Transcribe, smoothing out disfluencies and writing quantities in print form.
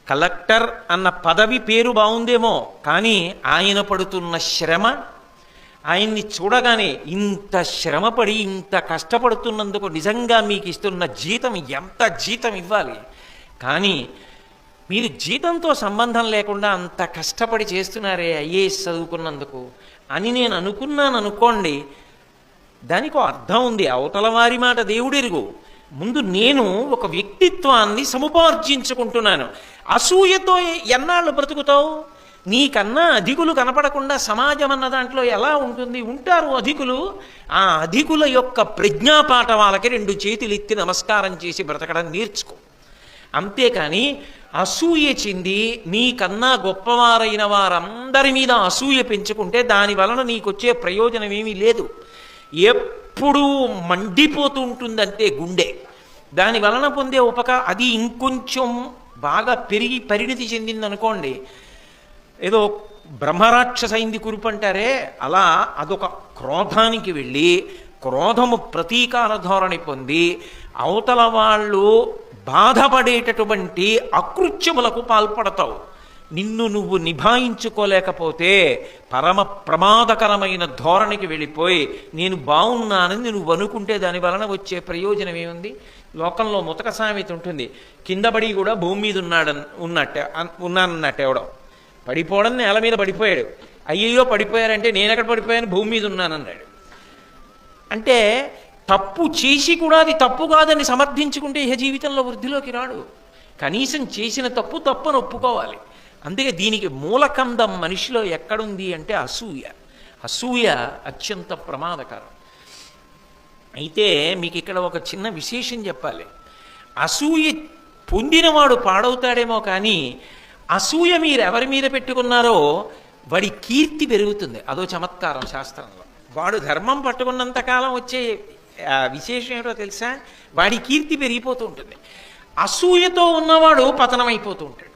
Collector అన్న పదవి పేరు బాగుందేమో, కానీ ఆయన పడుతున్న శ్రమ, ఆయన్ని చూడగానే ఇంత శ్రమపడి ఇంత కష్టపడుతున్నందుకు నిజంగా మీకు ఇస్తున్న జీతం ఎంత జీతం ఇవ్వాలి, కానీ మీరు జీతంతో సంబంధం లేకుండా అంత కష్టపడి చేస్తున్నారే ఐఏఎస్ చదువుకున్నందుకు అని నేను అనుకున్నాను అనుకోండి, దానికి అర్థం ఉంది. అవతల వారి మాట దేవుడెరుగు. ముందు నేను ఒక వ్యక్తిత్వాన్ని సముపార్జించుకుంటున్నాను. అసూయతో ఎన్నాళ్ళు బ్రతుకుతావు? నీకన్నా అధికులు కనపడకుండా సమాజం అన్న దాంట్లో ఎలా ఉంటుంది? ఉంటారు అధికులు. ఆ అధికుల యొక్క ప్రజ్ఞాపాఠ వాళ్ళకి 2 చేతులు ఎత్తి నమస్కారం చేసి బ్రతకడం నేర్చుకో. అంతేకాని అసూయ చెంది నీకన్నా గొప్పవారైన వారందరి మీద అసూయ పెంచుకుంటే దాని వలన నీకొచ్చే ప్రయోజనం ఏమీ లేదు. ఎప్పుడూ మండిపోతూ ఉంటుందంటే గుండె. దాని వలన పొందే అది ఇంకొంచెం బాగా పెరిగి పరిణితి చెందిందనుకోండి, ఏదో బ్రహ్మరాక్షసైంది కురుపు అంటారే, అలా అదొక క్రోధానికి వెళ్ళి క్రోధము ప్రతీకార ధోరణి పొంది అవతల వాళ్ళు బాధపడేటటువంటి అకృత్యములకు పాల్పడతావు. నిన్ను నువ్వు నిభాయించుకోలేకపోతే పరమ ప్రమాదకరమైన ధోరణికి వెళ్ళిపోయి నేను బాగున్నానని నువ్వు అనుకుంటే దాని వలన వచ్చే ప్రయోజనం ఏముంది? లోకంలో ముతక సామెత ఉంటుంది, కిందపడి కూడా భూమి మీద ఉన్నానన్నట్టు. ఎవడో పడిపోవడం నేల మీద పడిపోయాడు, అయ్యయ్యో పడిపోయారంటే నేను ఎక్కడ పడిపోయాను, భూమి మీద ఉన్నానన్నాడు. అంటే తప్పు చేసి కూడా అది తప్పు కాదని సమర్థించుకుంటే ఇహ జీవితంలో వృద్ధిలోకి రాడు. కనీసం చేసిన తప్పని ఒప్పుకోవాలి. అందుకే దీనికి మూలకందం మనిషిలో ఎక్కడుంది అంటే అసూయ. అసూయ అత్యంత ప్రమాదకరం. అయితే మీకు ఇక్కడ ఒక చిన్న విశేషం చెప్పాలి. అసూయ పొందినవాడు పాడవుతాడేమో, కానీ అసూయ మీరు ఎవరి మీద పెట్టుకున్నారో వాడి కీర్తి పెరుగుతుంది. అదో చమత్కారం శాస్త్రంలో. వాడు ధర్మం పట్టుకున్నంతకాలం వచ్చే విశేషం ఏమిటో తెలుసా? వాడి కీర్తి పెరిగిపోతూ ఉంటుంది. అసూయతో ఉన్నవాడు పతనమైపోతూ ఉంటాడు.